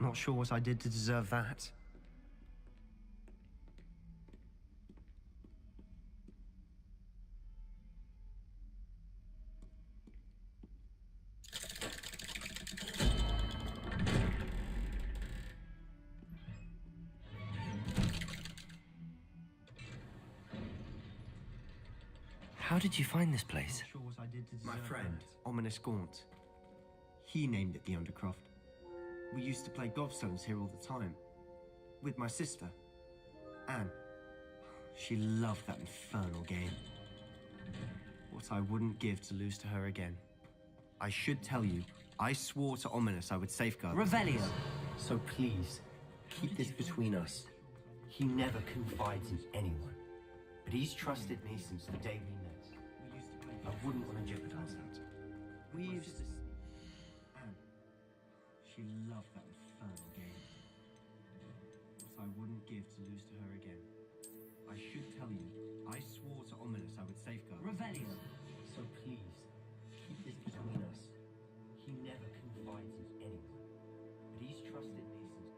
Not sure what I did to deserve that. How did you find this place? Not sure what I did to deserve My friend, Ominous Gaunt. He named it the Undercroft. We used to play gobstones here all the time. With my sister, Anne. She loved that infernal game. What I wouldn't give to lose to her again. I should tell you, I swore to Ominous I would safeguard Revelio! So please, keep this between us. He never confides in anyone. But he's trusted me since the day we met. I wouldn't want to jeopardize that. We used to... Anne. She loved that infernal game. What I wouldn't give to lose to her again. I should tell you, I swore to Ominous I would safeguard. Revelio! So please, keep this between us. He never confides in anyone. But he's trusted me since...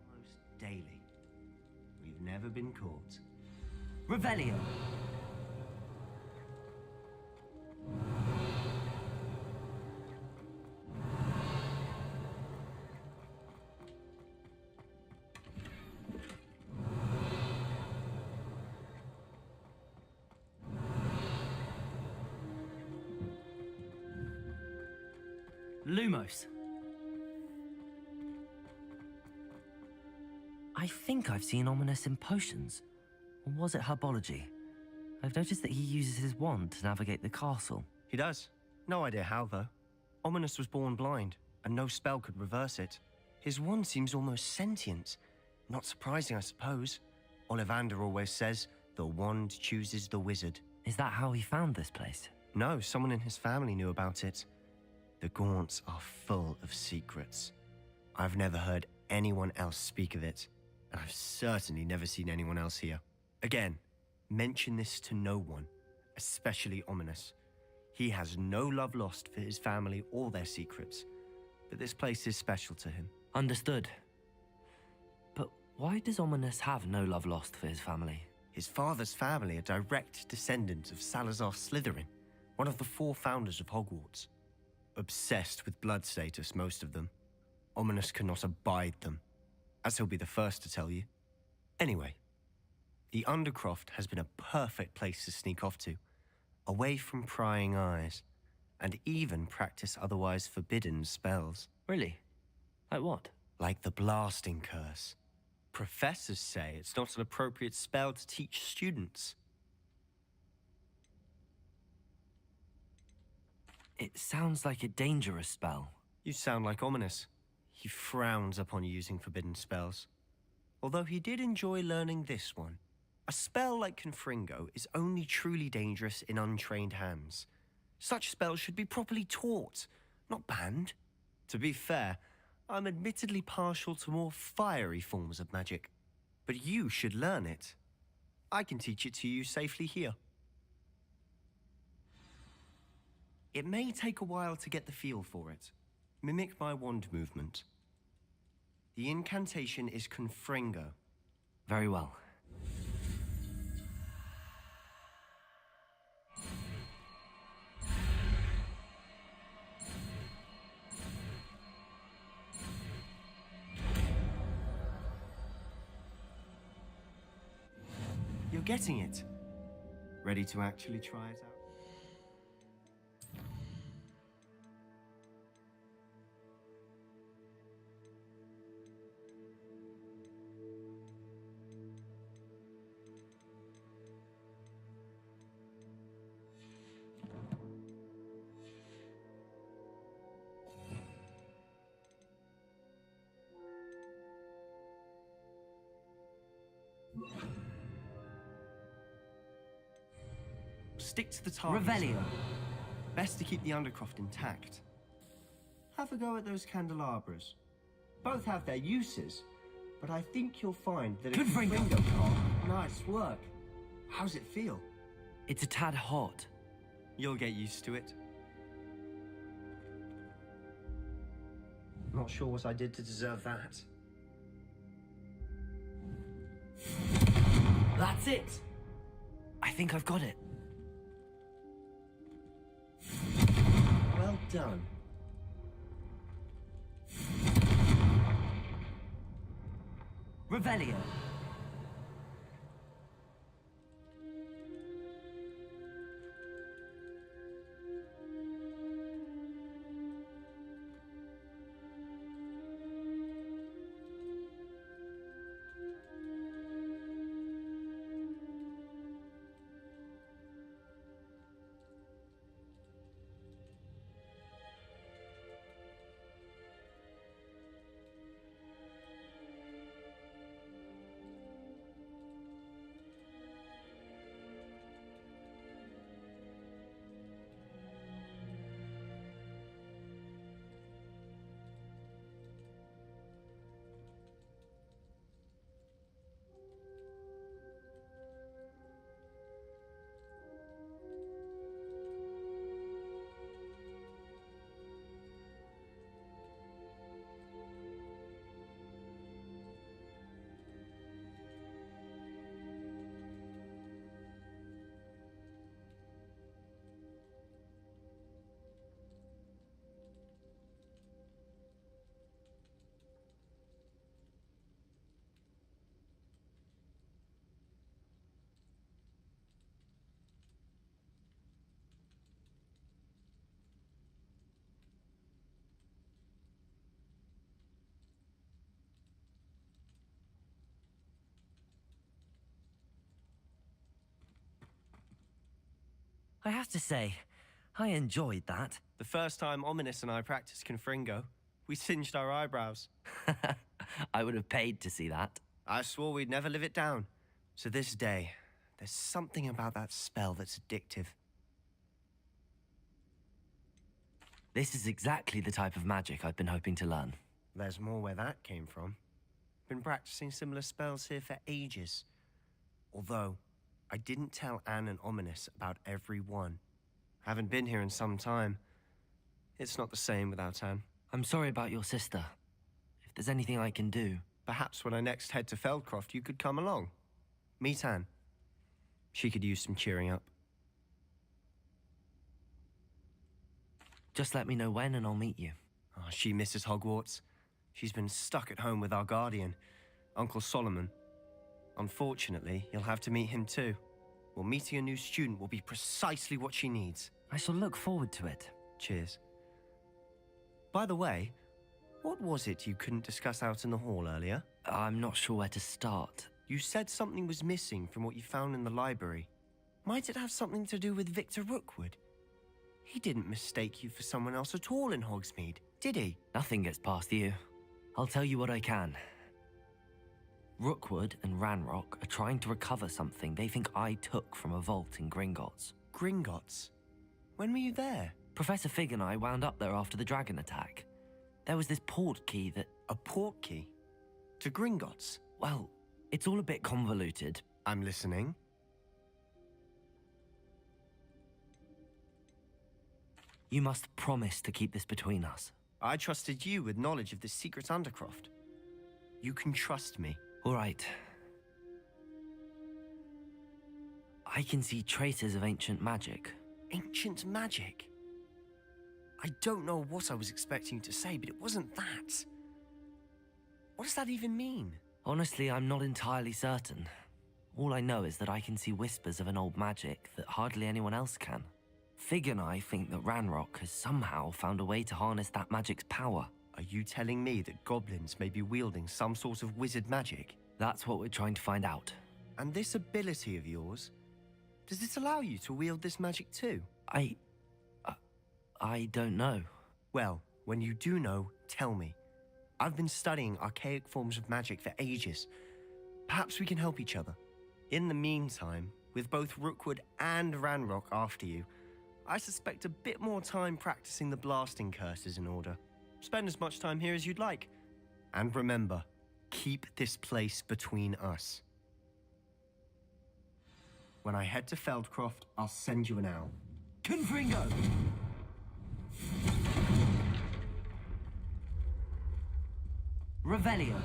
Almost daily. We've never been caught. Revelio! Lumos. I think I've seen Ominous in potions. Or was it herbology? I've noticed that he uses his wand to navigate the castle. He does. No idea how, though. Ominous was born blind, and no spell could reverse it. His wand seems almost sentient. Not surprising, I suppose. Ollivander always says, the wand chooses the wizard. Is that how he found this place? No, someone in his family knew about it. The Gaunts are full of secrets. I've never heard anyone else speak of it, and I've certainly never seen anyone else here. Again, mention this to no one, especially Ominous. He has no love lost for his family or their secrets, but this place is special to him. Understood. But why does Ominous have no love lost for his family? His father's family are direct descendants of Salazar Slytherin, one of the 4 founders of Hogwarts. Obsessed with blood status, most of them. Ominous cannot abide them, as he'll be the first to tell you. Anyway, the Undercroft has been a perfect place to sneak off to, away from prying eyes, and even practice otherwise forbidden spells. Really? Like what? Like the blasting curse. Professors say it's not an appropriate spell to teach students. It sounds like a dangerous spell. You sound like Ominous. He frowns upon using forbidden spells. Although he did enjoy learning this one. A spell like Confringo is only truly dangerous in untrained hands. Such spells should be properly taught, not banned. To be fair, I'm admittedly partial to more fiery forms of magic. But you should learn it. I can teach it to you safely here. It may take a while to get the feel for it. Mimic my wand movement. The incantation is Confringo. Very well. You're getting it. Ready to actually try it out? Stick to the target. Revelio. Best to keep the Undercroft intact. Have a go at those candelabras. Both have their uses, but I think you'll find that Good if finger. Nice work. How's it feel? It's a tad hot. You'll get used to it. Not sure what I did to deserve that. That's it! I think I've got it. Well done. Revelio. I have to say, I enjoyed that. The first time Ominous and I practiced Confringo, we singed our eyebrows. I would have paid to see that. I swore we'd never live it down. To this day, there's something about that spell that's addictive. This is exactly the type of magic I've been hoping to learn. There's more where that came from. Been practicing similar spells here for ages. Although, I didn't tell Anne and Ominous about every one. Haven't been here in some time. It's not the same without Anne. I'm sorry about your sister. If there's anything I can do... Perhaps when I next head to Feldcroft, you could come along. Meet Anne. She could use some cheering up. Just let me know when and I'll meet you. Oh, she misses Hogwarts. She's been stuck at home with our guardian, Uncle Solomon. Unfortunately, you'll have to meet him too. Well, meeting a new student will be precisely what she needs. I shall look forward to it. Cheers. By the way, what was it you couldn't discuss out in the hall earlier? I'm not sure where to start. You said something was missing from what you found in the library. Might it have something to do with Victor Rookwood? He didn't mistake you for someone else at all in Hogsmeade, did he? Nothing gets past you. I'll tell you what I can. Rookwood and Ranrock are trying to recover something they think I took from a vault in Gringotts. Gringotts? When were you there? Professor Fig and I wound up there after the dragon attack. There was this port key that... A port key? To Gringotts? Well, it's all a bit convoluted. I'm listening. You must promise to keep this between us. I trusted you with knowledge of this secret Undercroft. You can trust me. All right. I can see traces of ancient magic. Ancient magic? I don't know what I was expecting you to say, but it wasn't that. What does that even mean? Honestly, I'm not entirely certain. All I know is that I can see whispers of an old magic that hardly anyone else can. Fig and I think that Ranrock has somehow found a way to harness that magic's power. Are you telling me that goblins may be wielding some sort of wizard magic? That's what we're trying to find out. And this ability of yours, does it allow you to wield this magic too? I don't know. Well, when you do know, tell me. I've been studying archaic forms of magic for ages. Perhaps we can help each other. In the meantime, with both Rookwood and Ranrock after you, I suspect a bit more time practicing the blasting curse is in order. Spend as much time here as you'd like. And remember, keep this place between us. When I head to Feldcroft, I'll send you an owl. Confringo! Revelio.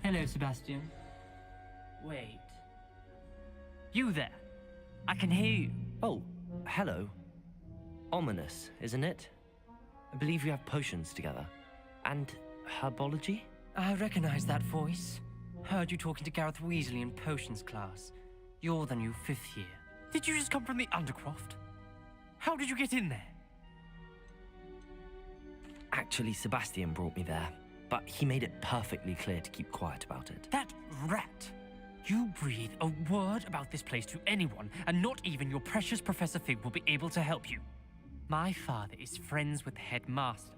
Hello, Sebastian. Wait. You there? I can hear you. Oh, hello. Ominous, isn't it? I believe we have potions together. And herbology? I recognize that voice. Heard you talking to Gareth Weasley in potions class. You're the new 5th year. Did you just come from the Undercroft? How did you get in there? Actually, Sebastian brought me there, but he made it perfectly clear to keep quiet about it. That rat! You breathe a word about this place to anyone, and not even your precious Professor Fig will be able to help you. My father is friends with the headmaster,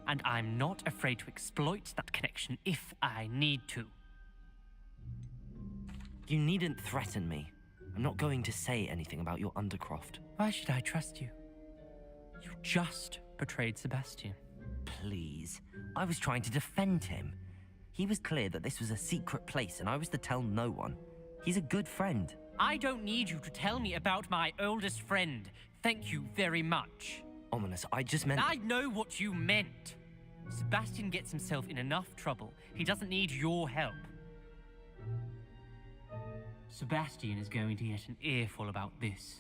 and I'm not afraid to exploit that connection if I need to. You needn't threaten me. I'm not going to say anything about your Undercroft. Why should I trust you? You just betrayed Sebastian. Please. I was trying to defend him. He was clear that this was a secret place and I was to tell no one. He's a good friend. I don't need you to tell me about my oldest friend. Thank you very much. Ominous, I just meant... I know what you meant. Sebastian gets himself in enough trouble. He doesn't need your help. Sebastian is going to get an earful about this.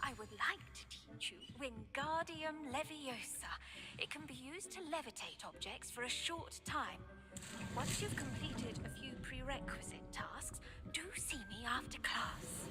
I would like to teach you Wingardium Leviosa. It can be used to levitate objects for a short time. Once you've completed a few prerequisite tasks, do see me after class.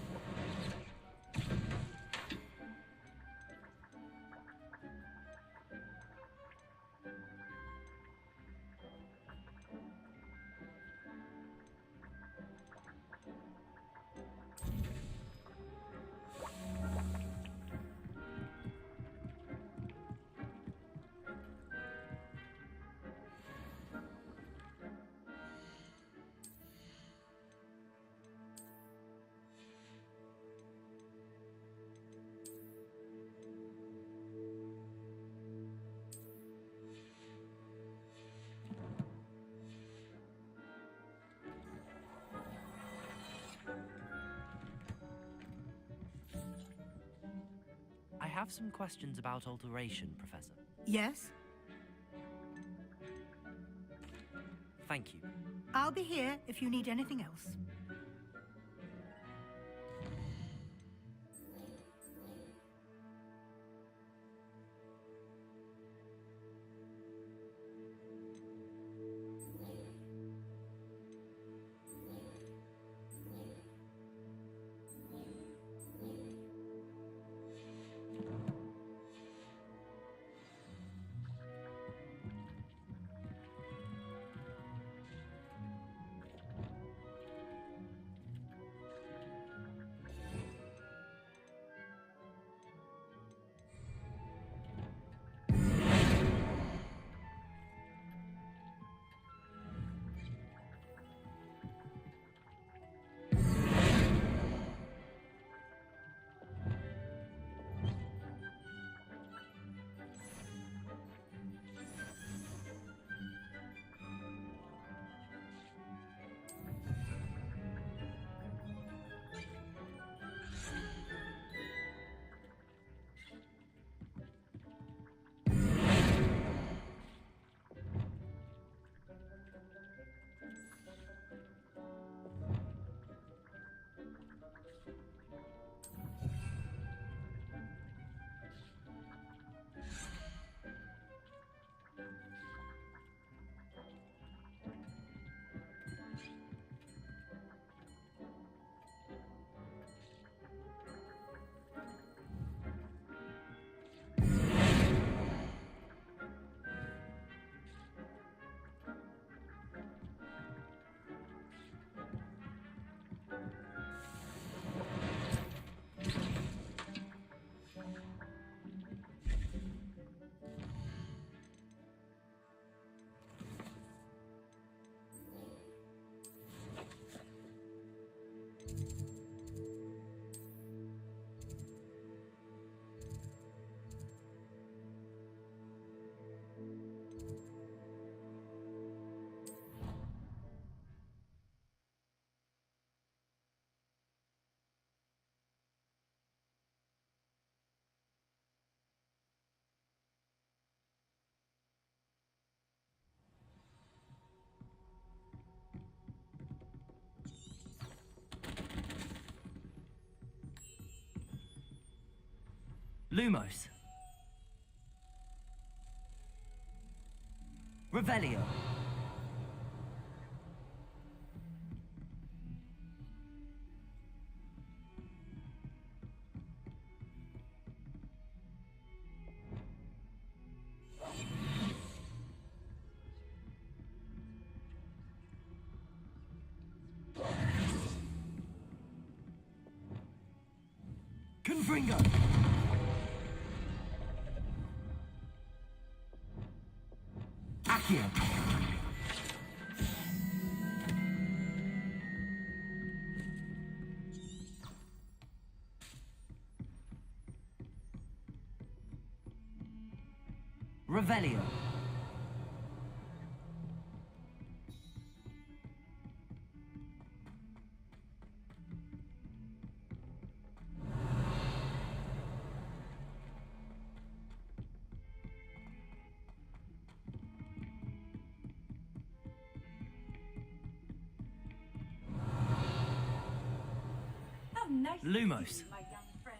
I have some questions about alteration, Professor. Yes? Thank you. I'll be here if you need anything else. Lumos. Revelio. Confringo. Accio. Revelio. How nice of you, Lumos. my young friend.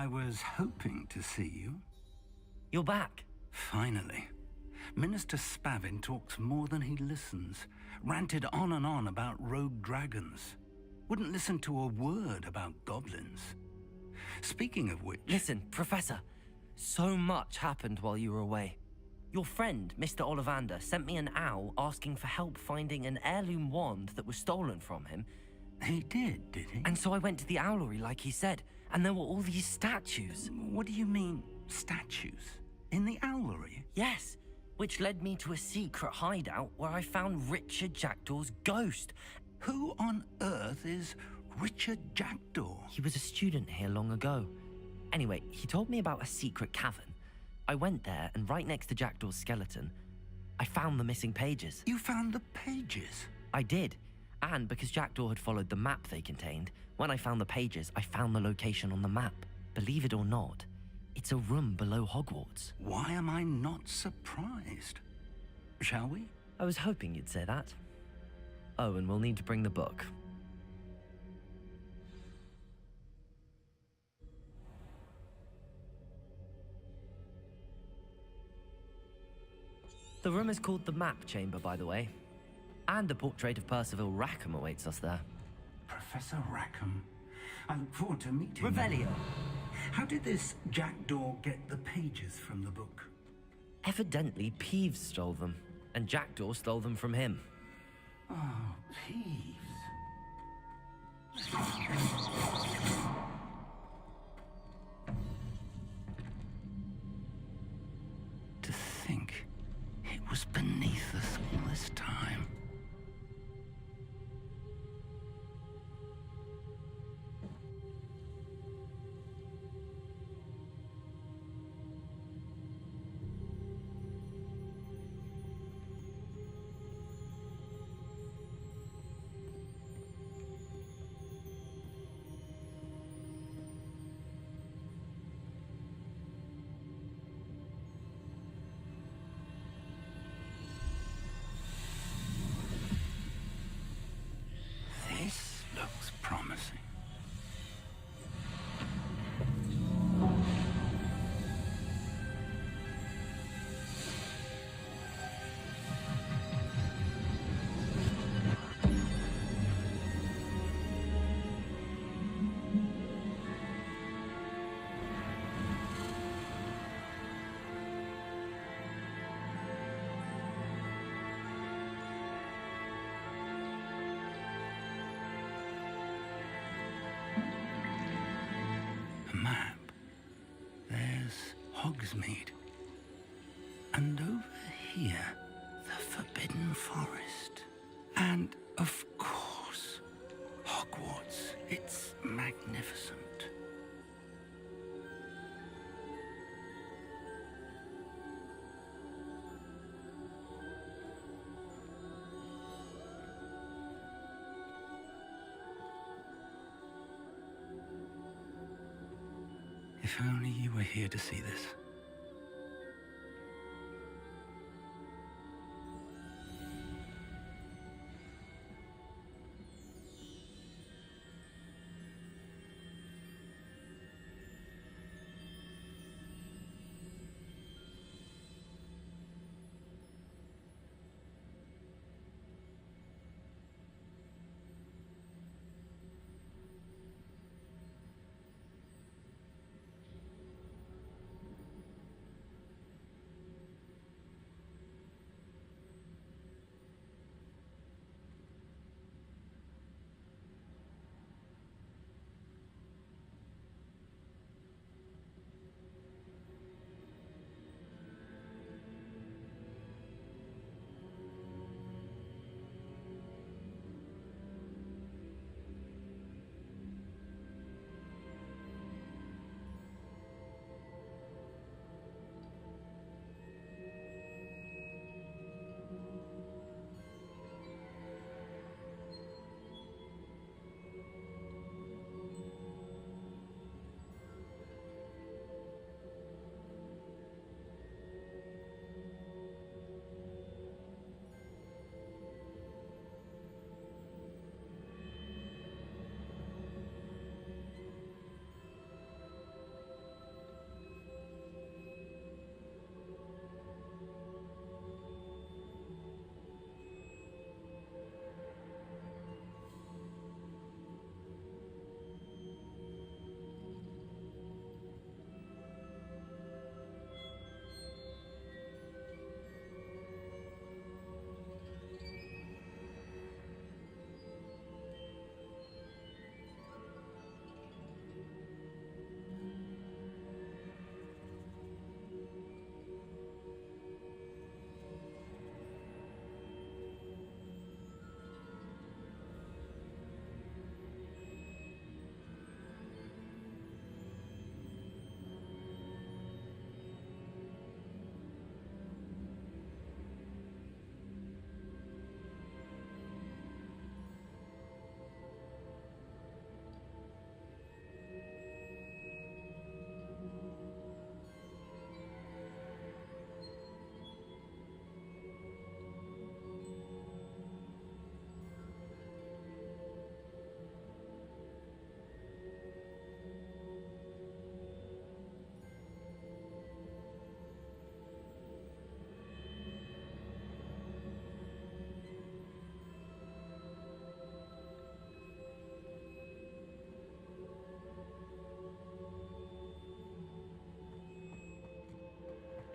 I was hoping to see you. You're back. Finally. Minister Spavin talks more than he listens. Ranted on and on about rogue dragons. Wouldn't listen to a word about goblins. Speaking of which... Listen, Professor. So much happened while you were away. Your friend, Mr. Ollivander, sent me an owl asking for help finding an heirloom wand that was stolen from him. He did he? And so I went to the owlery like he said, and there were all these statues. What do you mean, statues? In the owlery? Yes, which led me to a secret hideout where I found Richard Jackdaw's ghost. Who on earth is Richard Jackdaw? He was a student here long ago. Anyway, he told me about a secret cavern. I went there, and right next to Jackdaw's skeleton, I found the missing pages. You found the pages? I did. And because Jackdaw had followed the map they contained, when I found the pages, I found the location on the map. Believe it or not, it's a room below Hogwarts. Why am I not surprised? Shall we? I was hoping you'd say that. Oh, and we'll need to bring the book. The room is called the Map Chamber, by the way. And a portrait of Percival Rackham awaits us there. Professor Rackham. I look forward to meeting you. Revelio. How did this Jackdaw get the pages from the book? Evidently, Peeves stole them, and Jackdaw stole them from him. Oh, Peeves. To think it was beneath us all this time. Hogsmeade. And over here, the Forbidden Forest. And, of course, Hogwarts. It's magnificent. If only you were here to see this.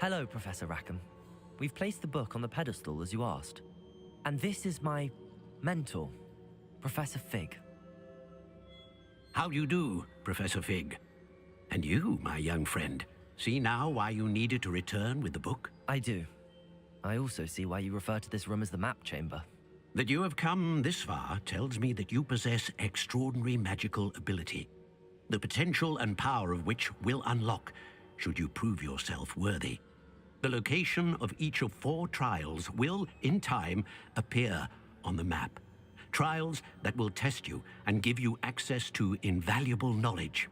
Hello, Professor Rackham. We've placed the book on the pedestal as you asked. And this is my mentor, Professor Fig. How do you do, Professor Fig? And you, my young friend, see now why you needed to return with the book? I do. I also see why you refer to this room as the map chamber. That you have come this far tells me that you possess extraordinary magical ability, the potential and power of which will unlock should you prove yourself worthy. The location of each of 4 trials will, in time, appear on the map. Trials that will test you and give you access to invaluable knowledge.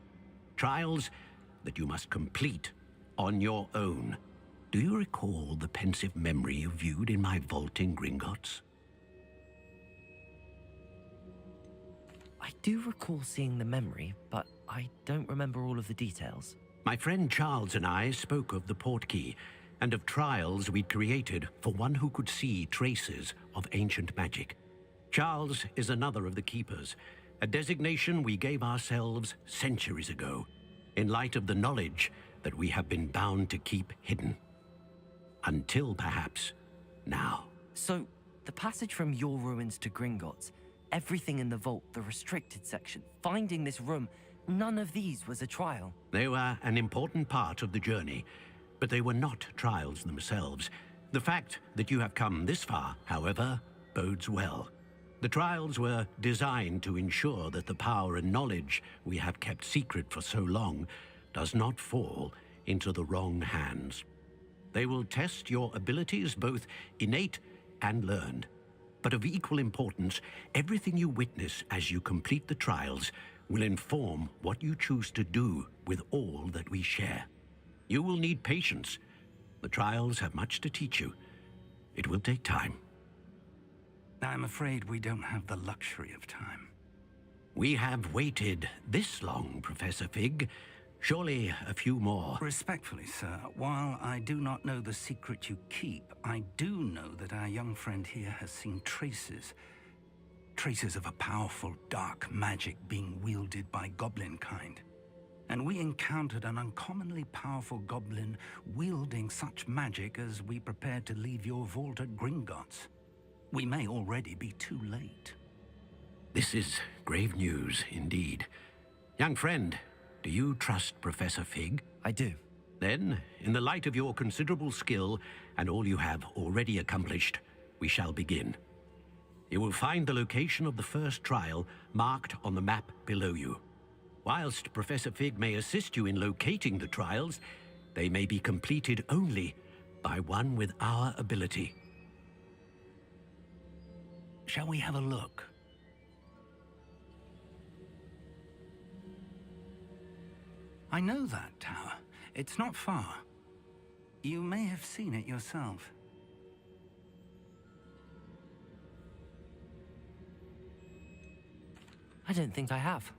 Trials that you must complete on your own. Do you recall the pensive memory you viewed in my vault in Gringotts? I do recall seeing the memory, but I don't remember all of the details. My friend Charles and I spoke of the portkey and of trials we'd created for one who could see traces of ancient magic. Charles is another of the keepers, a designation we gave ourselves centuries ago, in light of the knowledge that we have been bound to keep hidden. Until perhaps now. So, the passage from your ruins to Gringotts, everything in the vault, the restricted section, finding this room, none of these was a trial. They were an important part of the journey, But they were not trials themselves. The fact that you have come this far, however, bodes well. The trials were designed to ensure that the power and knowledge we have kept secret for so long does not fall into the wrong hands. They will test your abilities, both innate and learned. But of equal importance, everything you witness as you complete the trials will inform what you choose to do with all that we share. You will need patience. The trials have much to teach you. It will take time. I'm afraid we don't have the luxury of time. We have waited this long, Professor Fig. Surely a few more. Respectfully, sir, while I do not know the secret you keep, I do know that our young friend here has seen traces of a powerful dark magic being wielded by goblin kind. And we encountered an uncommonly powerful goblin wielding such magic as we prepared to leave your vault at Gringotts. We may already be too late. This is grave news indeed. Young friend, do you trust Professor Fig? I do. Then, in the light of your considerable skill and all you have already accomplished, we shall begin. You will find the location of the first trial marked on the map below you. Whilst Professor Fig may assist you in locating the trials, they may be completed only by one with our ability. Shall we have a look? I know that tower. It's not far. You may have seen it yourself. I don't think I have.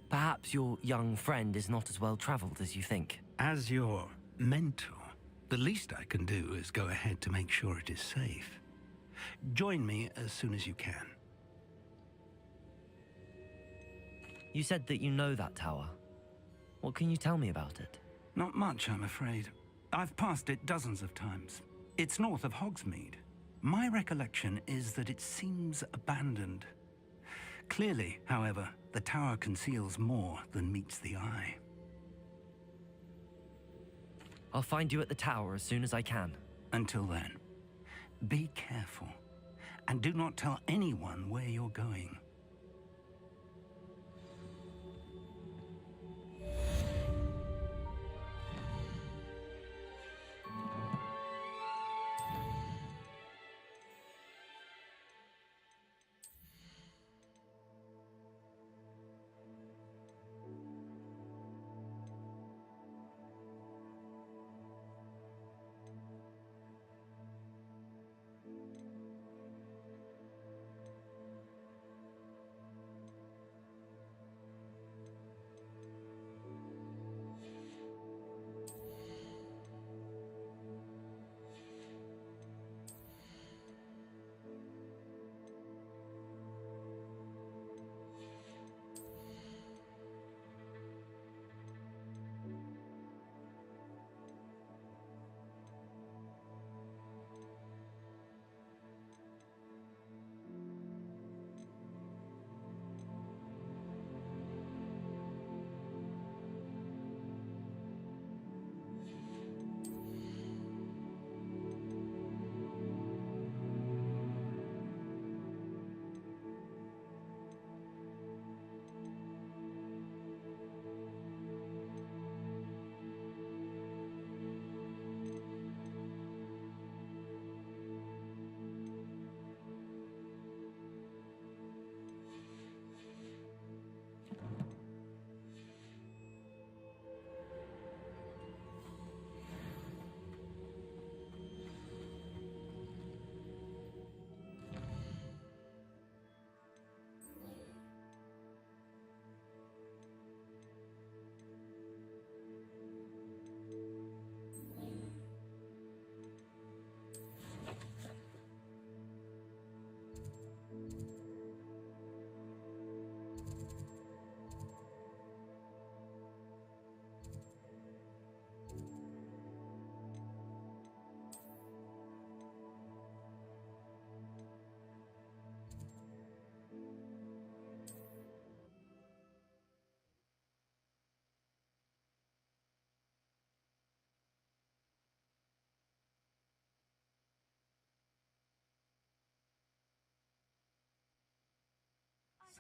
Perhaps your young friend is not as well traveled as you think. As your mentor, the least I can do is go ahead to make sure it is safe. Join me as soon as you can. You said that you know that tower. What can you tell me about it? Not much, I'm afraid. I've passed it dozens of times. It's north of Hogsmeade. My recollection is that it seems abandoned. Clearly, however, the tower conceals more than meets the eye. I'll find you at the tower as soon as I can. Until then, be careful, and do not tell anyone where you're going.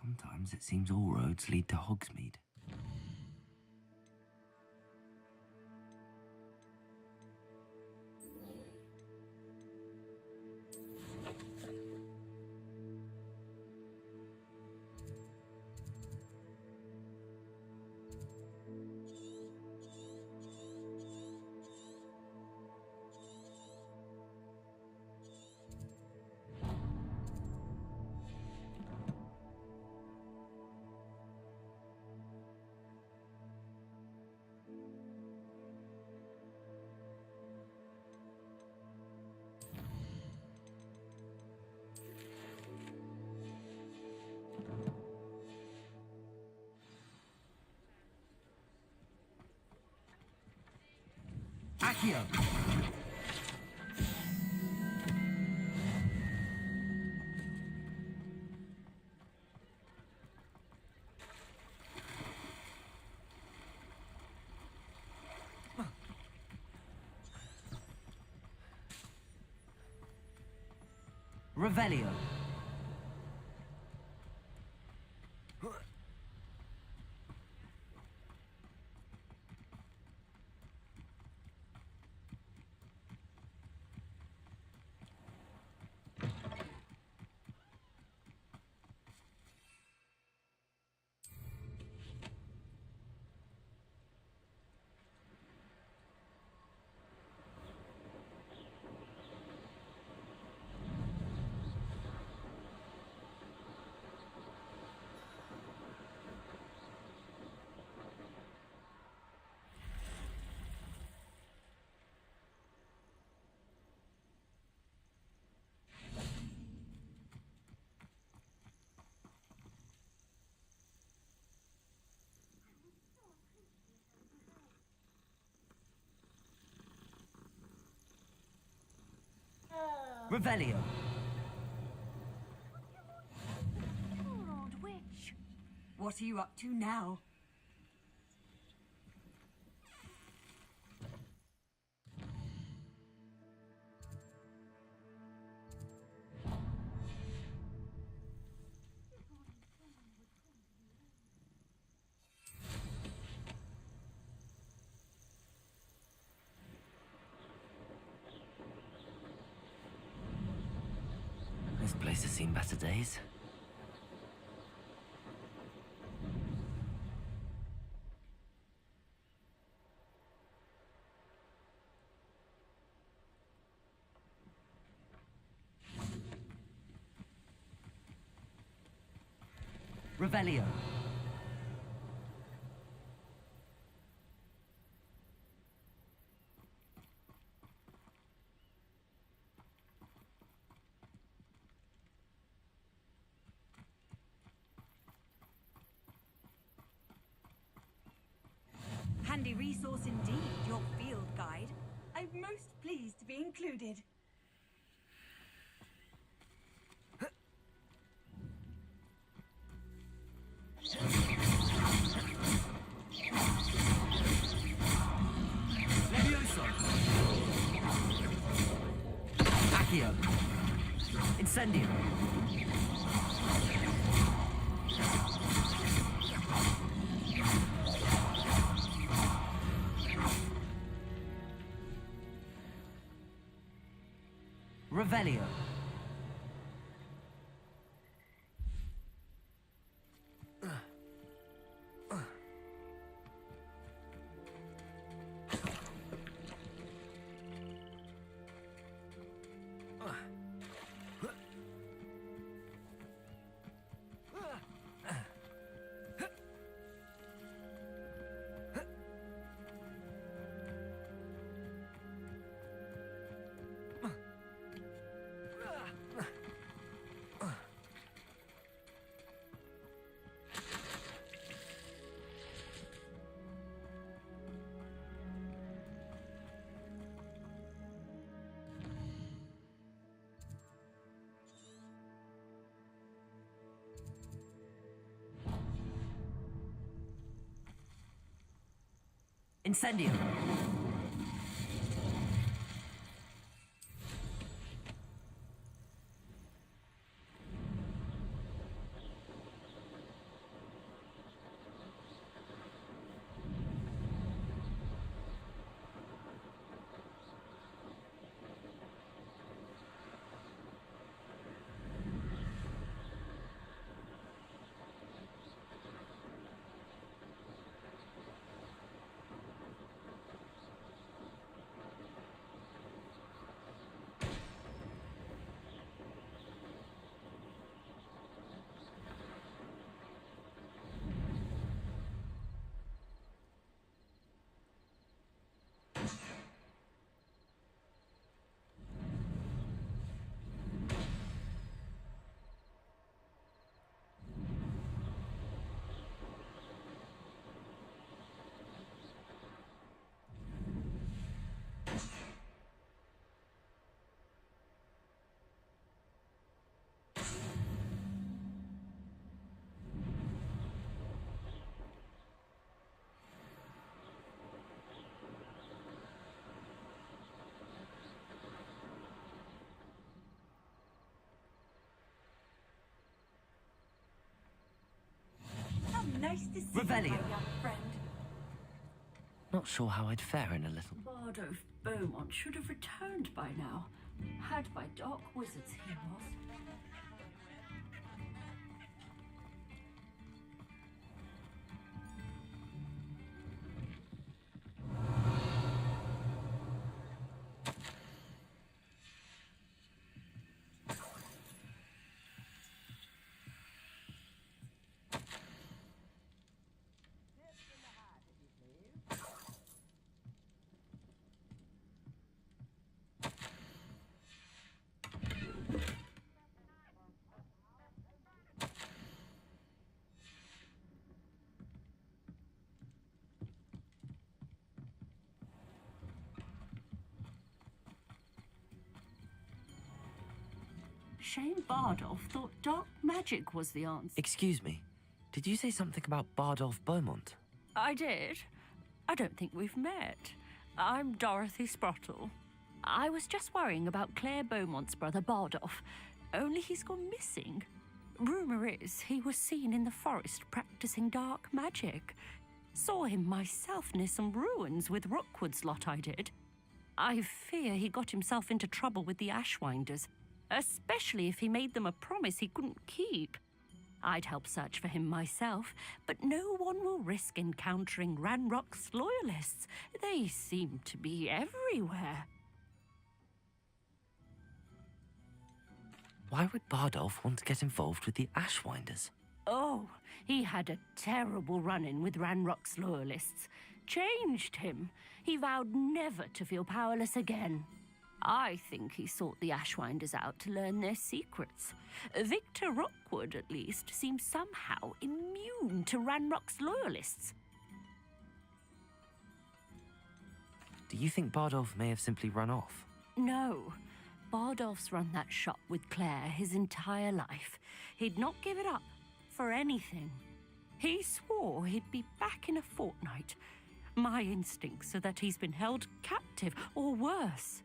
Sometimes it seems all roads lead to Hogsmeade. Accio! Revelio. Revelio. Poor old witch. What are you up to now? This place has seen better days. Revelio. Handy resource indeed, your field guide. I'm most pleased to be included. Levioso. Accio. Incendio. Revelio. Incendio. Nice to see Revelio. you, my young friend. Not sure how I'd fare in a little. Bardolph Beaumont should have returned by now. Had by dark wizards he was. Shame Bardolph thought dark magic was the answer. Excuse me, did you say something about Bardolph Beaumont? I did. I don't think we've met. I'm Dorothy Sprottle. I was just worrying about Claire Beaumont's brother Bardolph, only he's gone missing. Rumour is he was seen in the forest practicing dark magic. Saw him myself near some ruins with Rookwood's lot I did. I fear he got himself into trouble with the Ashwinders, especially if he made them a promise he couldn't keep. I'd help search for him myself, but no one will risk encountering Ranrock's loyalists. They seem to be everywhere. Why would Bardolph want to get involved with the Ashwinders? Oh, he had a terrible run-in with Ranrock's loyalists. Changed him. He vowed never to feel powerless again. I think he sought the Ashwinders out to learn their secrets. Victor Rookwood, at least, seems somehow immune to Ranrock's loyalists. Do you think Bardolph may have simply run off? No. Bardolph's run that shop with Claire his entire life. He'd not give it up for anything. He swore he'd be back in a fortnight. My instincts are that he's been held captive, or worse.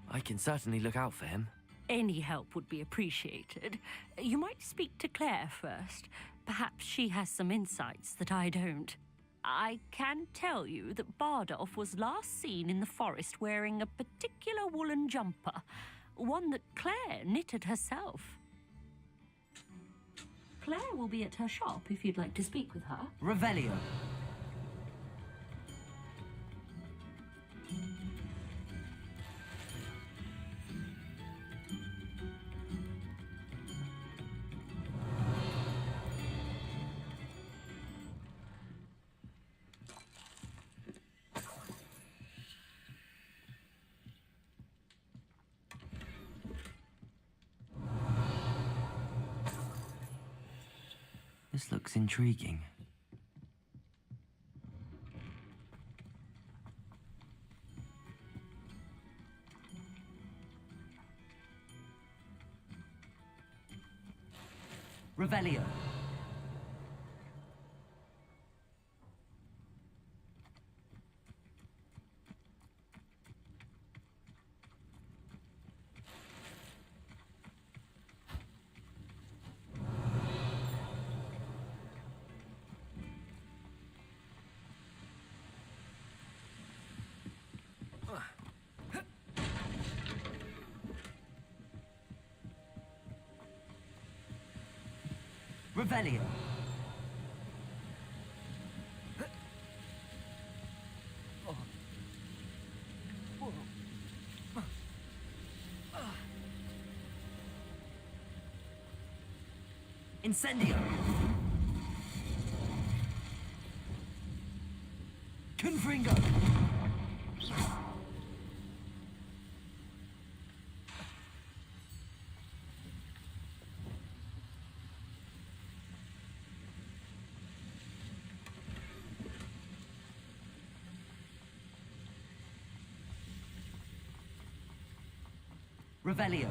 I can certainly look out for him. Any help would be appreciated. You might speak to Claire first. Perhaps she has some insights that I don't. I can tell you that Bardolph was last seen in the forest wearing a particular woolen jumper, one that Claire knitted herself. Claire will be at her shop if you'd like to speak with her. Revelio. This looks intriguing. Revelio. Revelio. Incendio. Confringo. Revelio.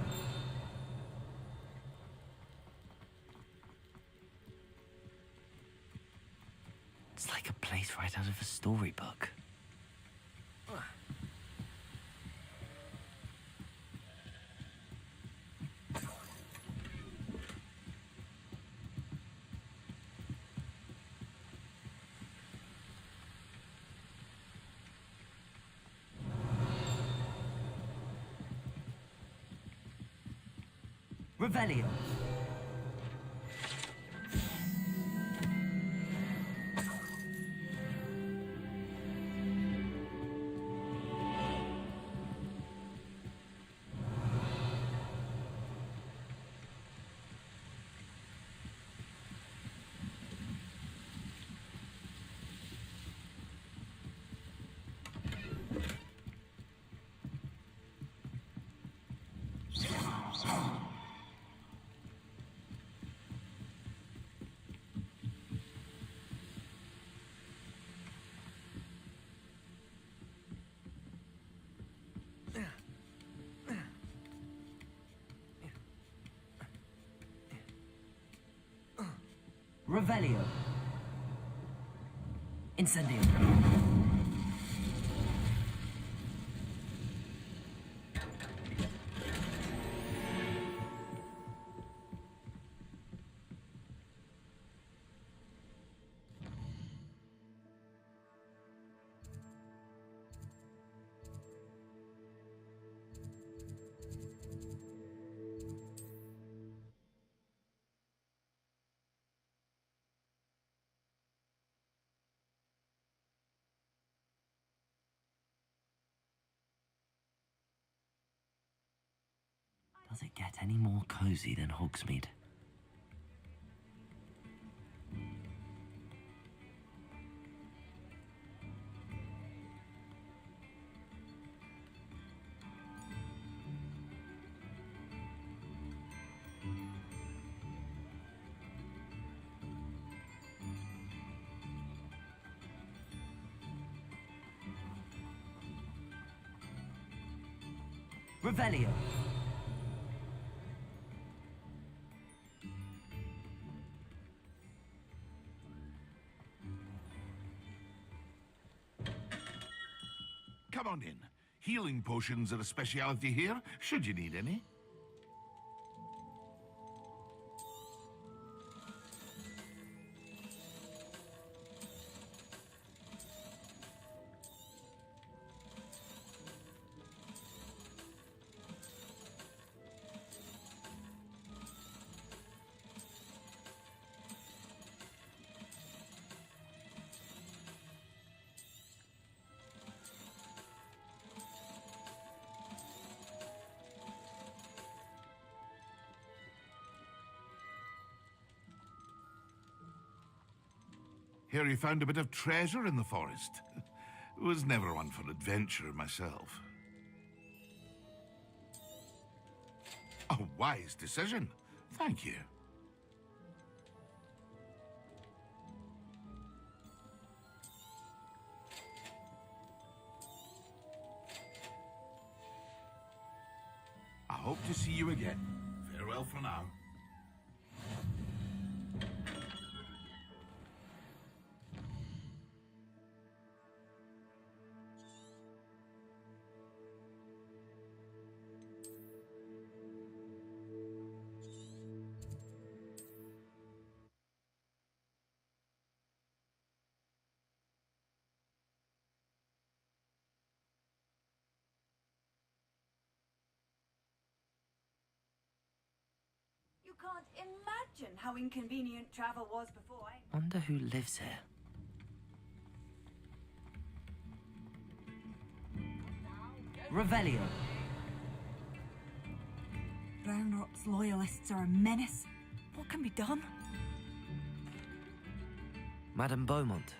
It's like a place right out of a storybook. Revelio. Revelio. Incendio. Does it get any more cozy than Hogsmeade? Revelio. Come on in. Healing potions are a speciality here, should you need any. Hear you found a bit of treasure in the forest. Was never one for adventure myself. A wise decision. Thank you. I hope to see you again. Farewell for now. You can't imagine how inconvenient travel was before I... Wonder who lives here. Revelio. Ranrock's loyalists are a menace. What can be done? Madame Beaumont,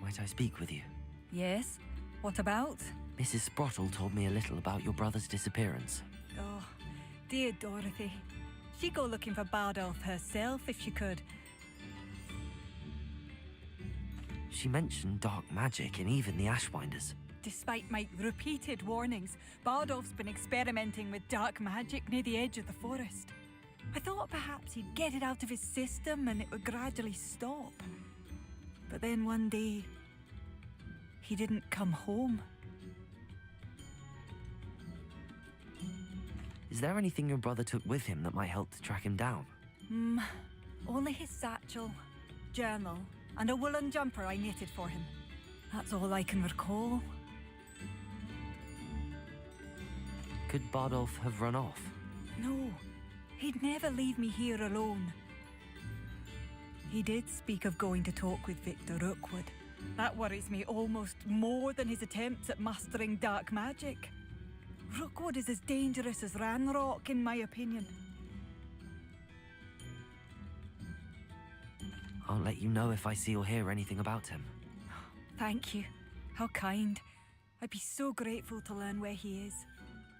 might I speak with you? Yes? What about? Mrs. Sprottle told me a little about your brother's disappearance. Oh, dear Dorothy. She'd go looking for Bardolph herself if she could. She mentioned dark magic and even the Ashwinders. Despite my repeated warnings, Bardolph's been experimenting with dark magic near the edge of the forest. I thought perhaps he'd get it out of his system and it would gradually stop. But then one day, he didn't come home. Is there anything your brother took with him that might help to track him down? Only his satchel, journal, and a woolen jumper I knitted for him. That's all I can recall. Could Bardolph have run off? No, he'd never leave me here alone. He did speak of going to talk with Victor Rookwood. That worries me almost more than his attempts at mastering dark magic. Rookwood is as dangerous as Ranrock, in my opinion. I'll let you know if I see or hear anything about him. Thank you. How kind. I'd be so grateful to learn where he is.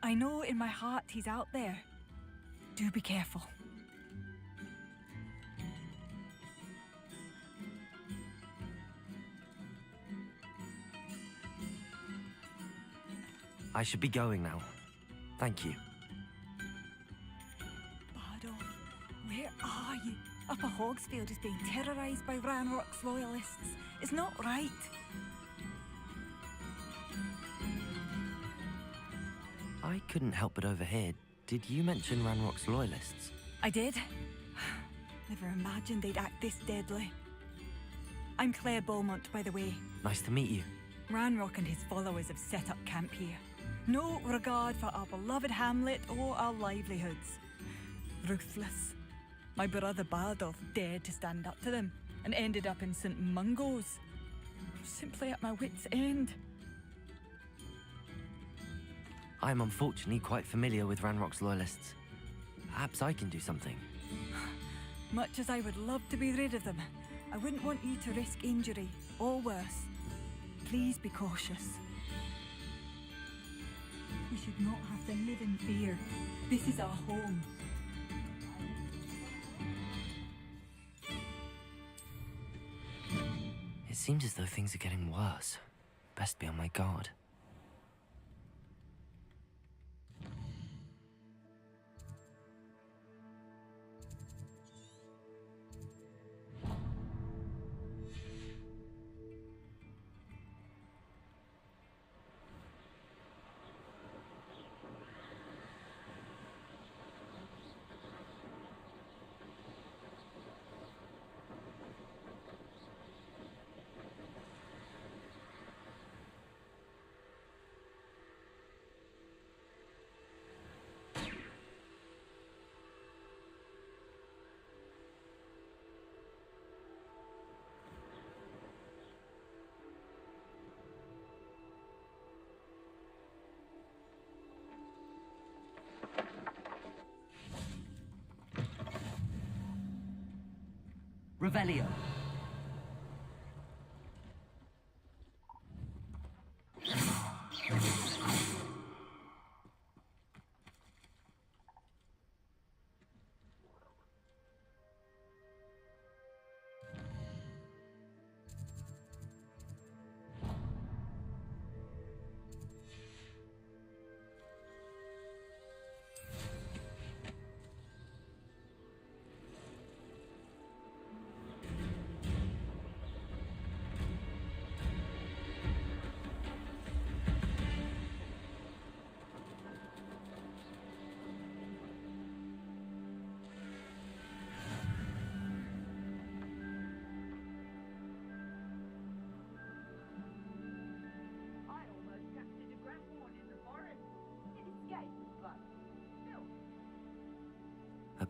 I know in my heart he's out there. Do be careful. I should be going now. Thank you. Bardolph, where are you? Upper Hogsfield is being terrorized by Ranrock's loyalists. It's not right. I couldn't help but overhear. Did you mention Ranrock's loyalists? I did. Never imagined they'd act this deadly. I'm Claire Beaumont, by the way. Nice to meet you. Ranrock and his followers have set up camp here. No regard for our beloved hamlet or our livelihoods. Ruthless. My brother Bardolph dared to stand up to them and ended up in St. Mungo's. I'm simply at my wit's end. I'm unfortunately quite familiar with Ranrock's loyalists. Perhaps I can do something. Much as I would love to be rid of them, I wouldn't want you to risk injury or worse. Please be cautious. We should not have to live in fear. This is our home. It seems as though things are getting worse. Best be on my guard. Revelio.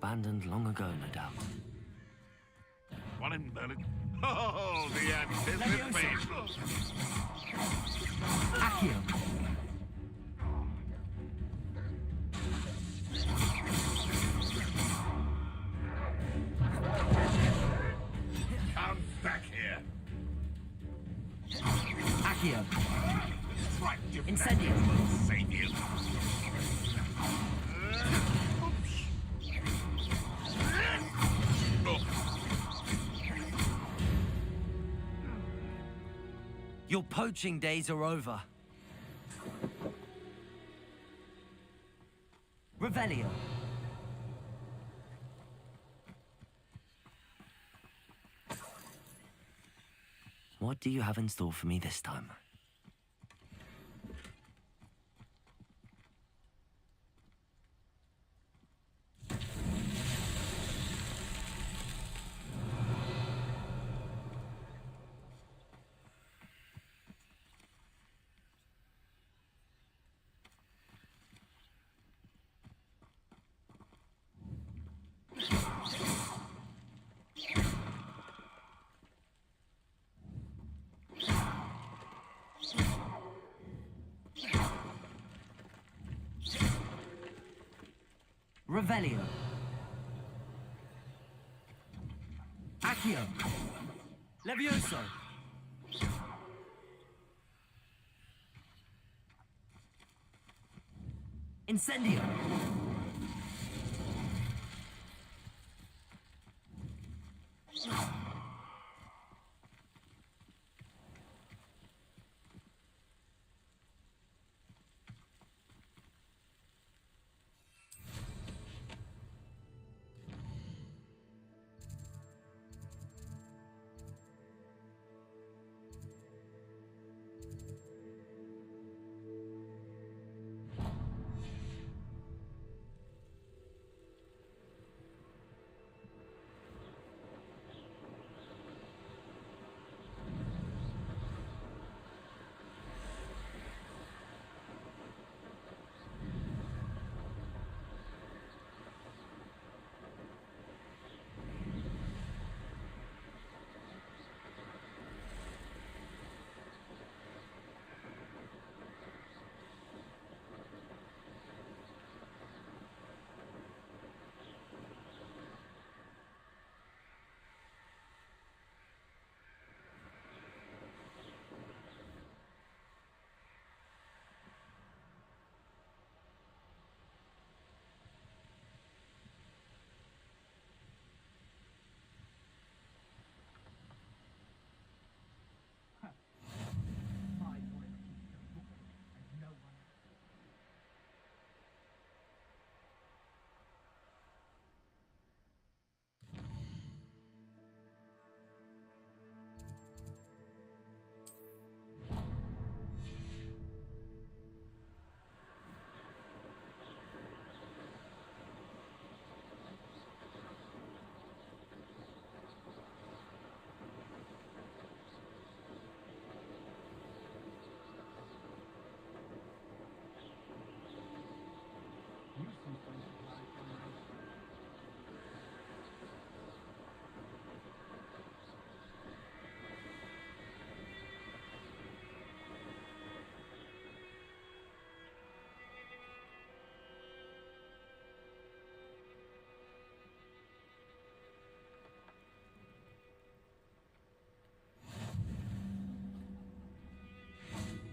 abandoned long ago, no doubt. One in Merlin. Oh, the anticipation! Accio! Come back here! Accio! Right, you Incendio! will save you! Your poaching days are over. Revelio. What do you have in store for me this time? Revelio. Accio. Levioso. Incendio.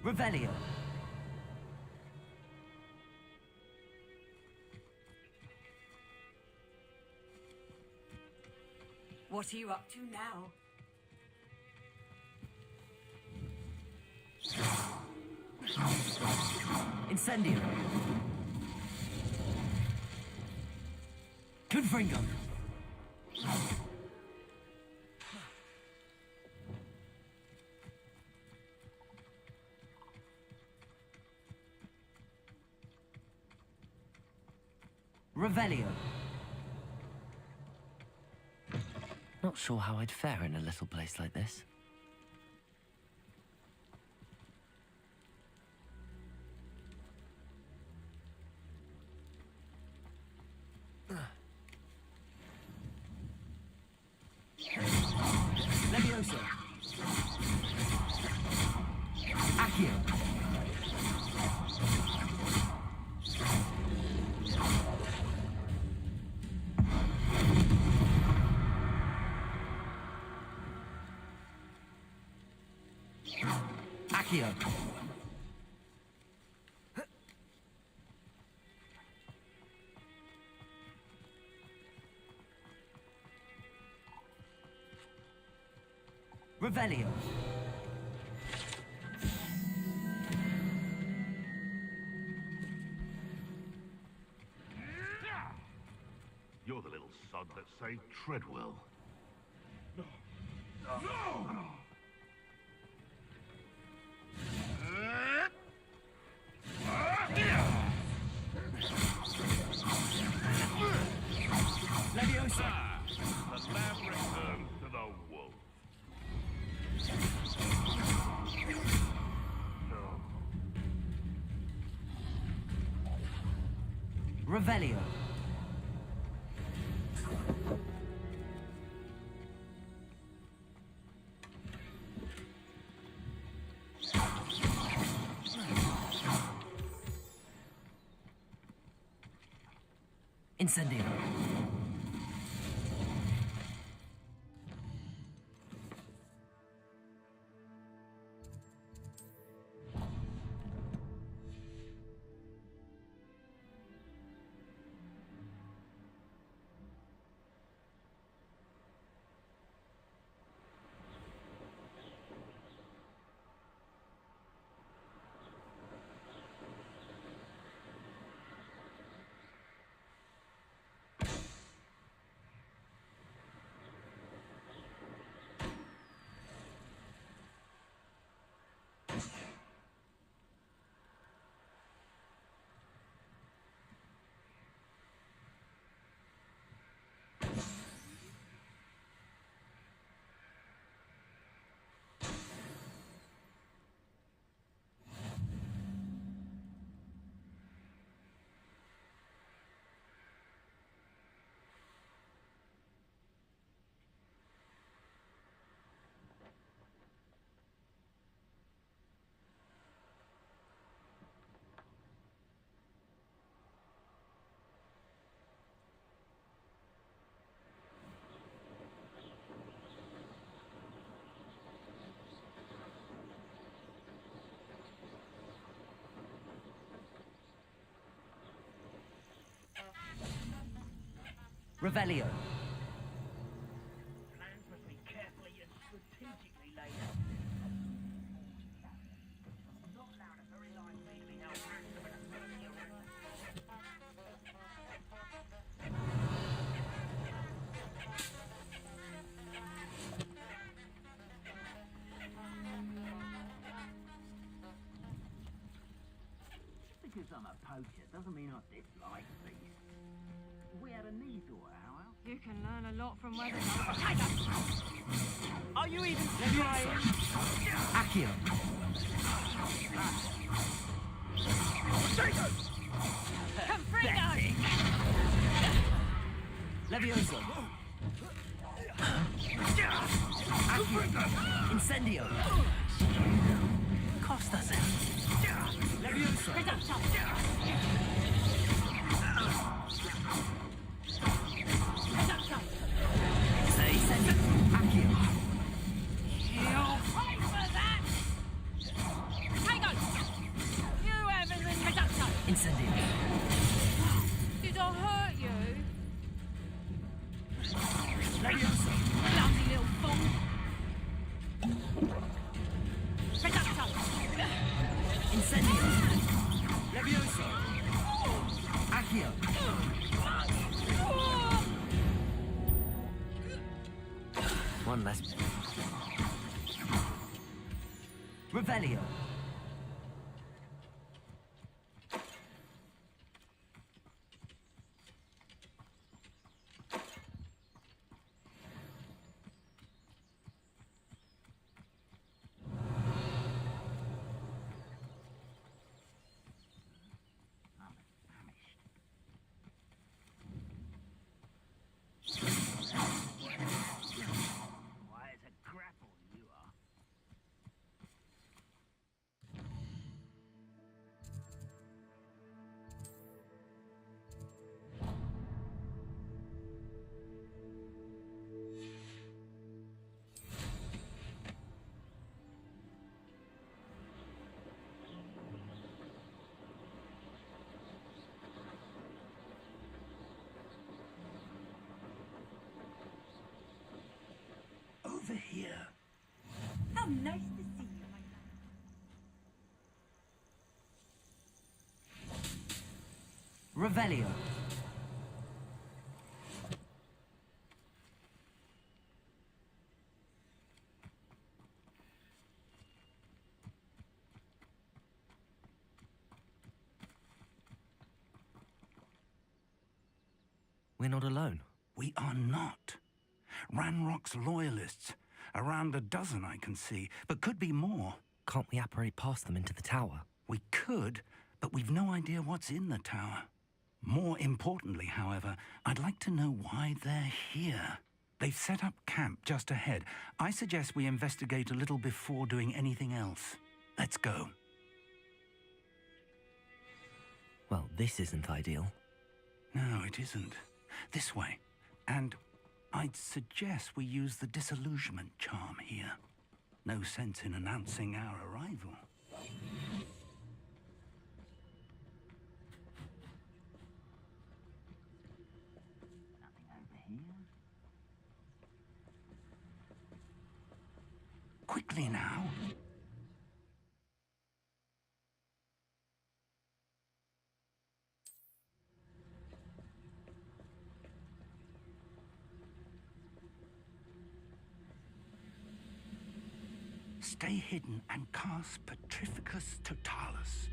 Revelio. What are you up to now? Incendio. Confringo. Revelio. Not sure how I'd fare in a little place like this. Leviosa. Accio. Accio. Revelio. You're the little sod that saved Treadwell. Leviosa. The lamb returned to the wolf. Revelio. Incendio. Revelio. Plans must be carefully and strategically laid out. Not allowed a very likely held ransom and a mercy around. Just because I'm a poacher doesn't mean I dislike these. If we had a knee daughter, how else? You can learn a lot from weather. Are you even trying? Accio. Confringo! Leviosa. Accio. Incendio. Costas. Leviosa. Incendio. Accio. You'll pay for that! Tango! You haven't been reducto! Incendio. Did I hurt you? Leviosa. Bloody little fool! Reducto! Incendio. Leviosa. Accio. One less. Revelio. Why, it's a grapple nice to see you, my love. Revelio. We're not alone. We are not. Ranrock's loyalists. Around a dozen I can see, but could be more. Can't we apparate past them into the tower? We could, but we've no idea what's in the tower. More importantly, however, I'd like to know why they're here. They've set up camp just ahead. I suggest we investigate a little before doing anything else. Let's go. Well, this isn't ideal. No, it isn't. This way. And I'd suggest we use the disillusionment charm here. No sense in announcing our arrival. Nothing over here. Quickly now. Stay hidden and cast Petrificus Totalis.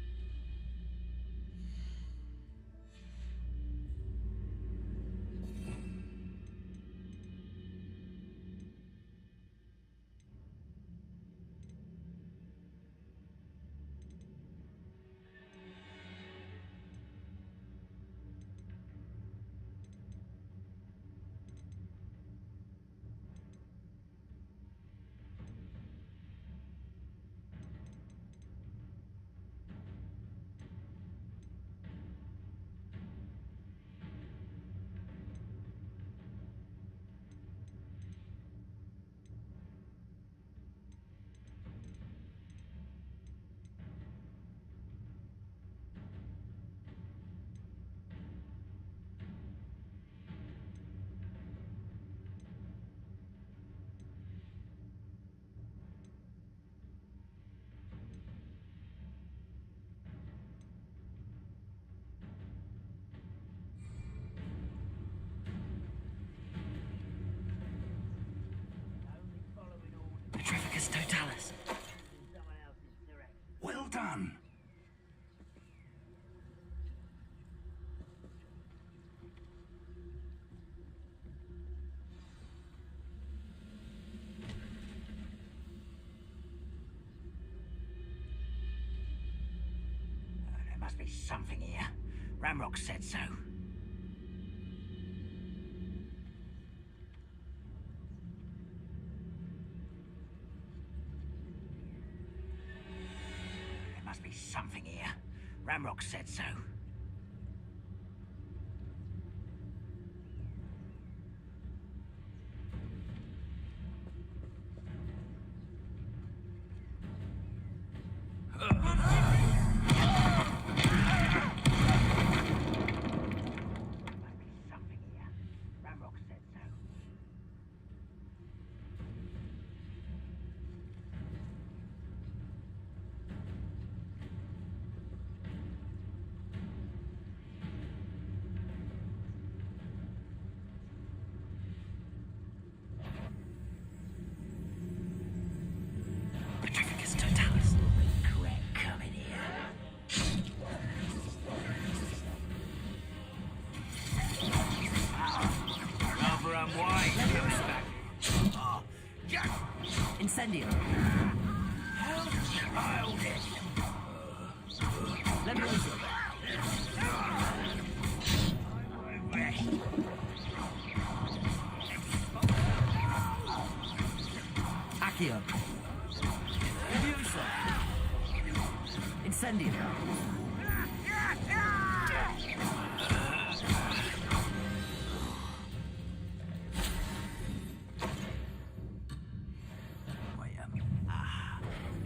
Petrificus Totalis. Well done. There must be something here. Ramrock said so. There must be something here. Ramrock said so. Something here. Ramrock said so. Petrificus Totalis. Correct, coming here. Rather unwise, Incendio. Leviosa. Accio. Leviosa. Incendio.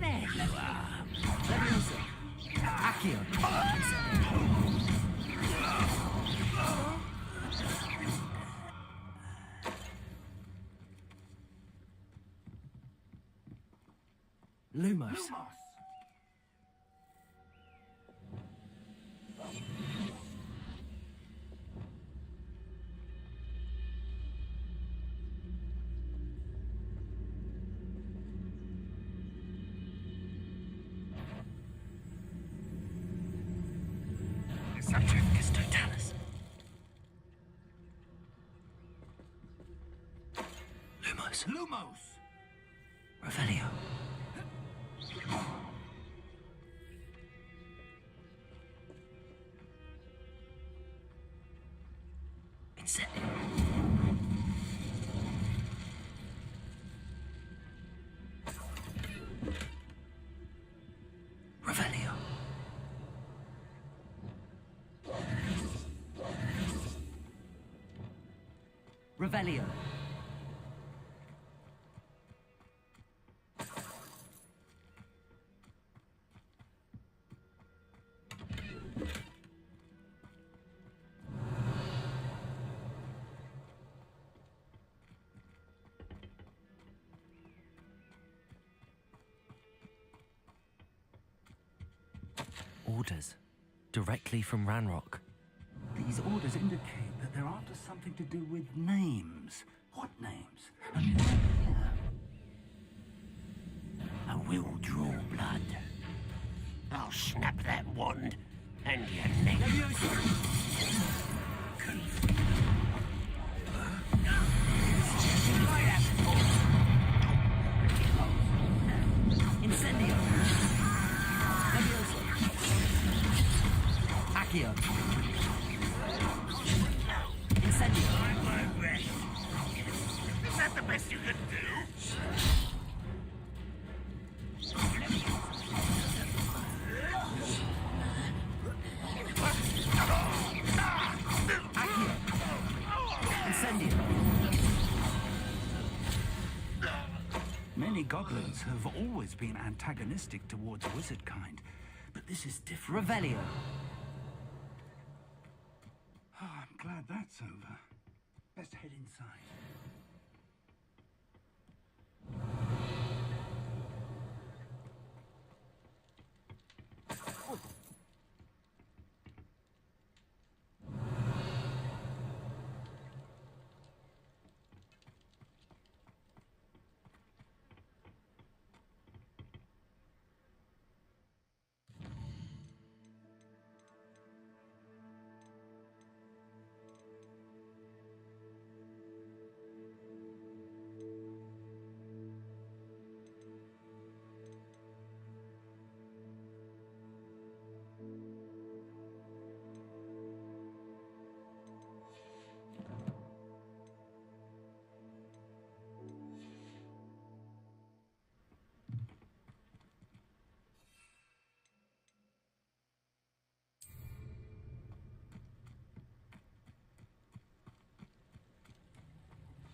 There you are. Leviosa. Accio. Lumos. Subjectus totalis. Lumos. Lumos! Revelio. Incendio. Revelio. Revelio. Orders. Directly from Ranrock. These orders indicate that they're after something to do with names. What names? And why here? I will draw blood. I'll snap that wand, and your neck. Incendio. Levioso. Accio. Incendio. Is that the best you can do? Accio. Incendio. Many goblins have always been antagonistic towards wizard kind, but this is different. Revelio. Oh, I'm glad that's over. Best head inside.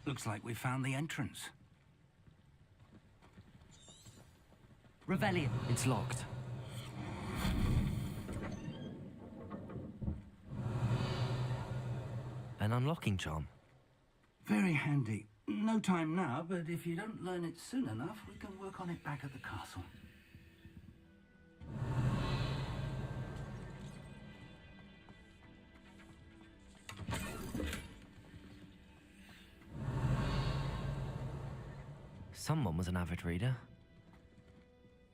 Looks like we found the entrance. Revelio. It's locked. An unlocking charm. Very handy. No time now, but if you don't learn it soon enough, we can work on it back at the castle. Someone was an avid reader.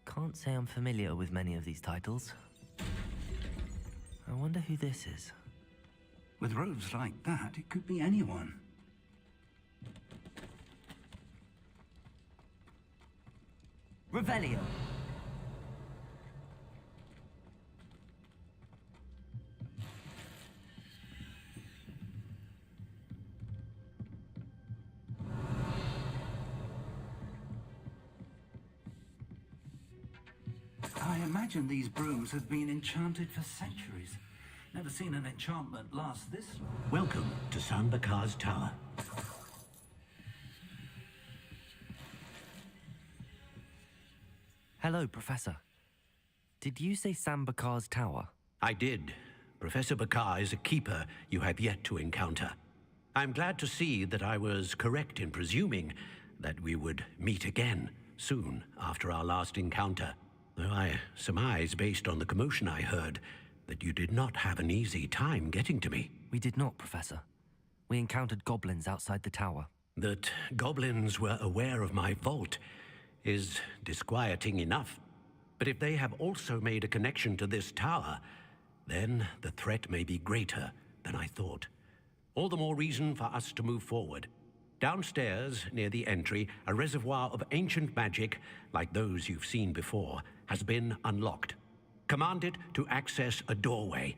Can't say I'm familiar with many of these titles. I wonder who this is. With robes like that, it could be anyone. Revelio. I imagine these brooms have been enchanted for centuries. Never seen an enchantment last this long. Welcome to Sambakar's Tower. Hello, Professor. Did you say Sambakar's Tower? I did. Professor Bakar is a keeper you have yet to encounter. I'm glad to see that I was correct in presuming that we would meet again soon after our last encounter. Though I surmise, based on the commotion I heard, that you did not have an easy time getting to me. We did not, Professor. We encountered goblins outside the tower. That goblins were aware of my vault is disquieting enough. But if they have also made a connection to this tower, then the threat may be greater than I thought. All the more reason for us to move forward. Downstairs, near the entry, a reservoir of ancient magic, like those you've seen before, has been unlocked. Command it to access a doorway.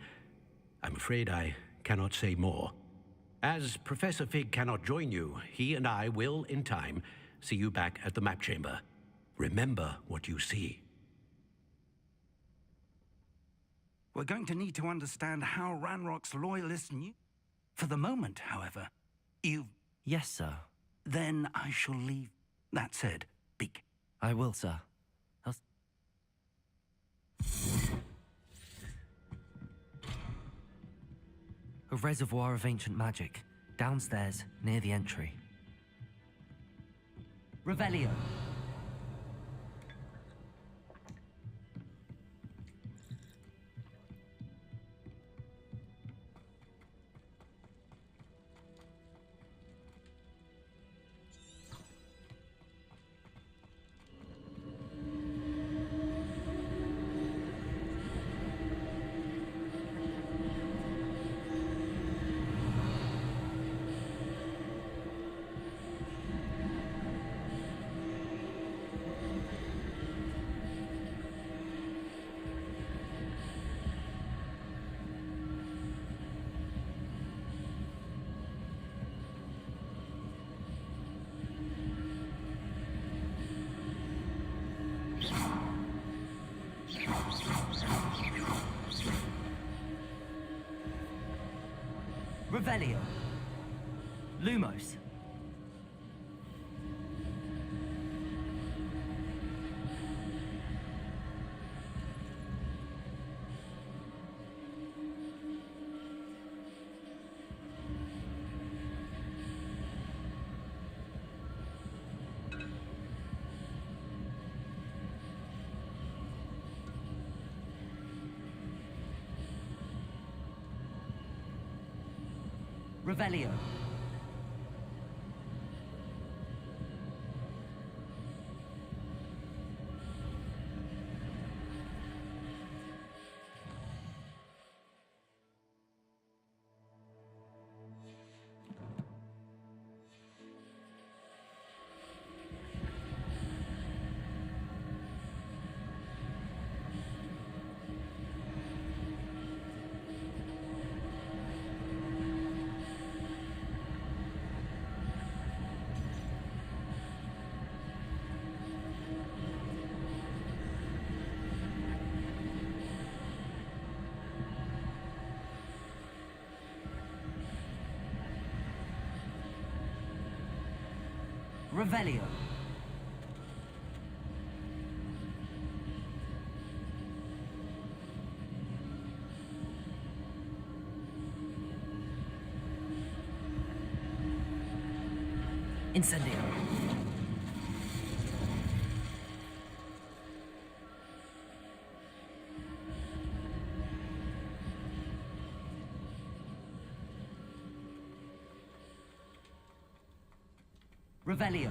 I'm afraid I cannot say more. As Professor Fig cannot join you, he and I will, in time, see you back at the map chamber. Remember what you see. We're going to need to understand how Ranrock's loyalists knew. For the moment, however, you've... Yes, sir. Then I shall leave. That said, speak. I will, sir. A reservoir of ancient magic, downstairs, near the entry. Revelio. Revelio. Lumos. Revelio. Revelio. Incendio. Revelio.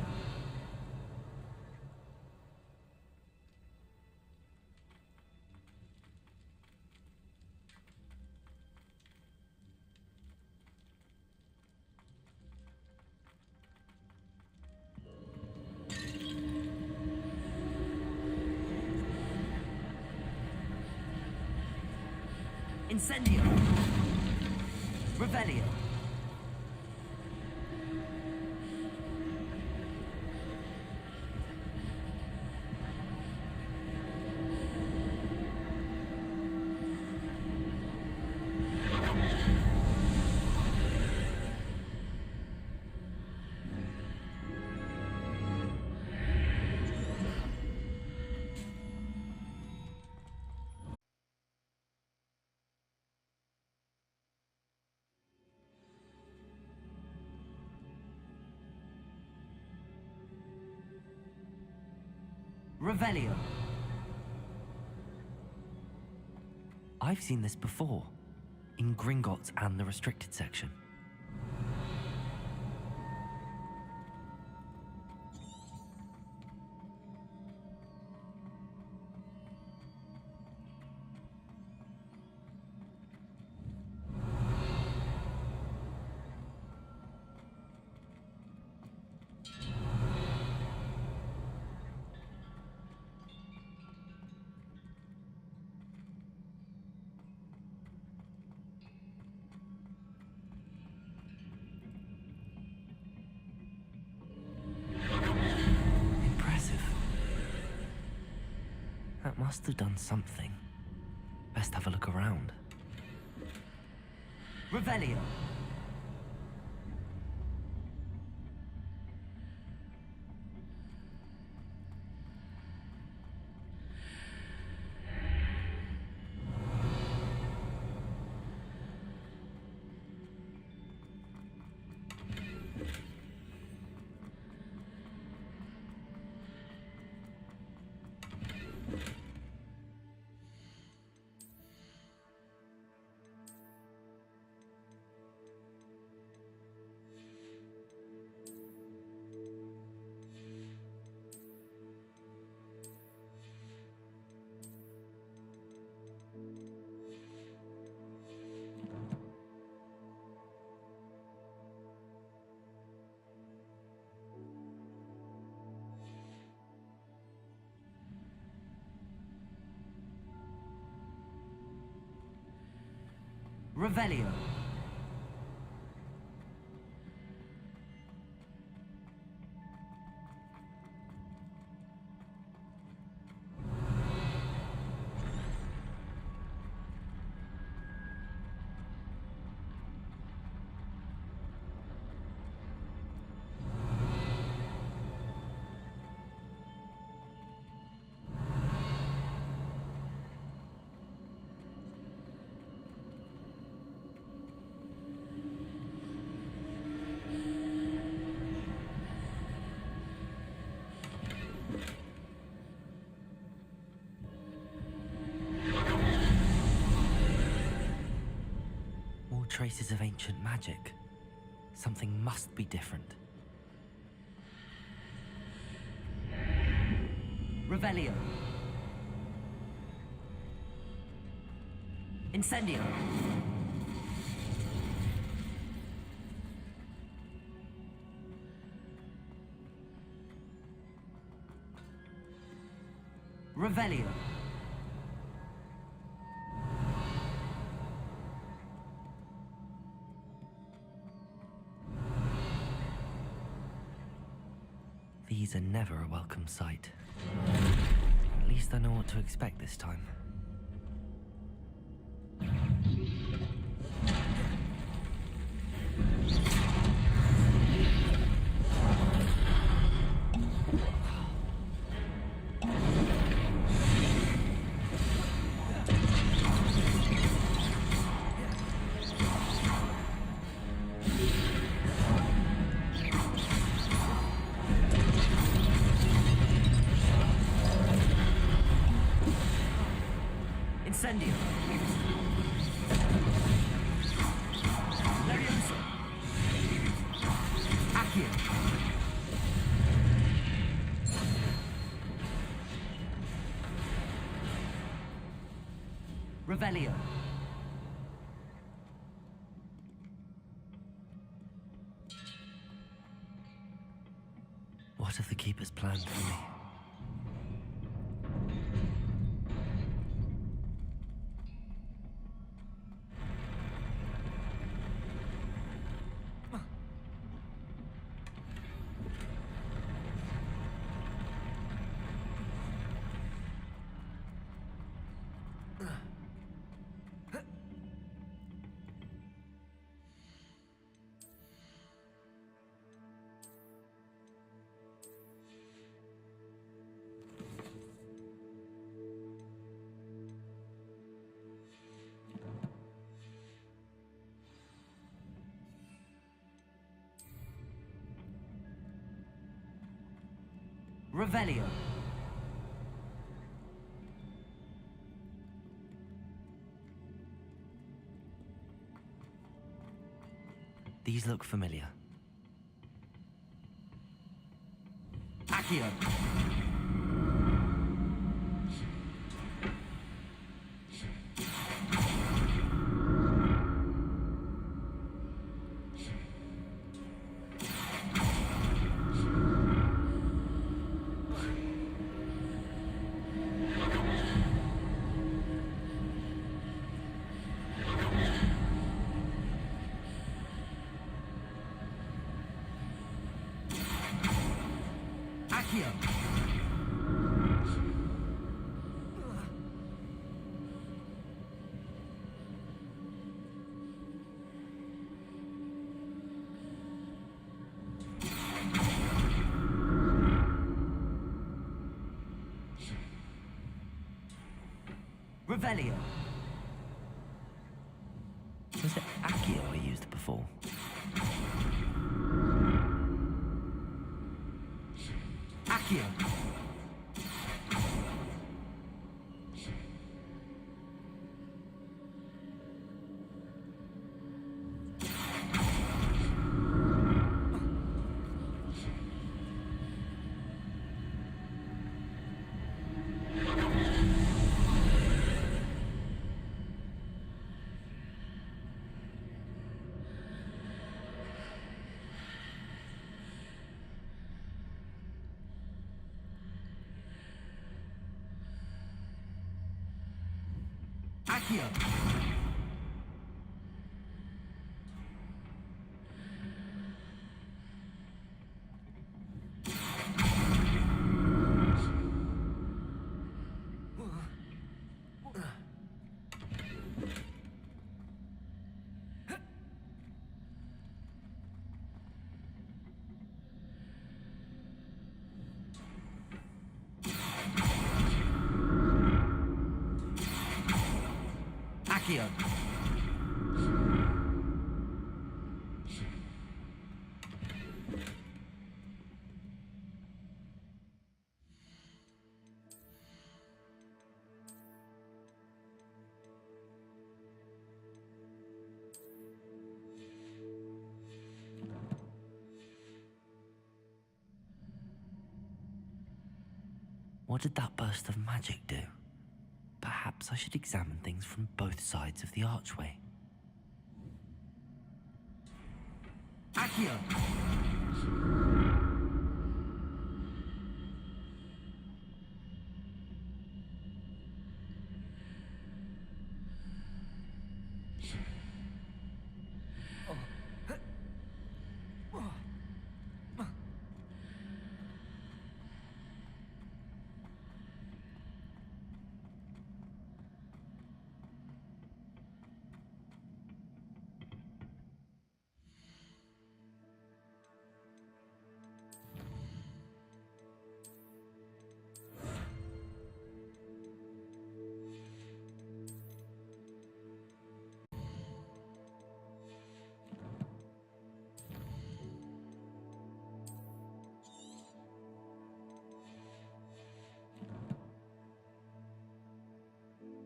Incendio. Revelio. Revelio. I've seen this before, in Gringotts and the restricted section. That must have done something. Best have a look around. Revelio. Revelio. Traces of ancient magic. Something must be different. Revelio. Incendio. Revelio. These are never a welcome sight. At least I know what to expect this time. Incendio. Leviosa. Accio. Revelio. What have the Keepers planned for me? Revelio. These look familiar. Accio! Accio! Revelio! Was it Accio I used before? Accio! Accio! Accio! What did that burst of magic do? Perhaps I should examine things from both sides of the archway. Accio!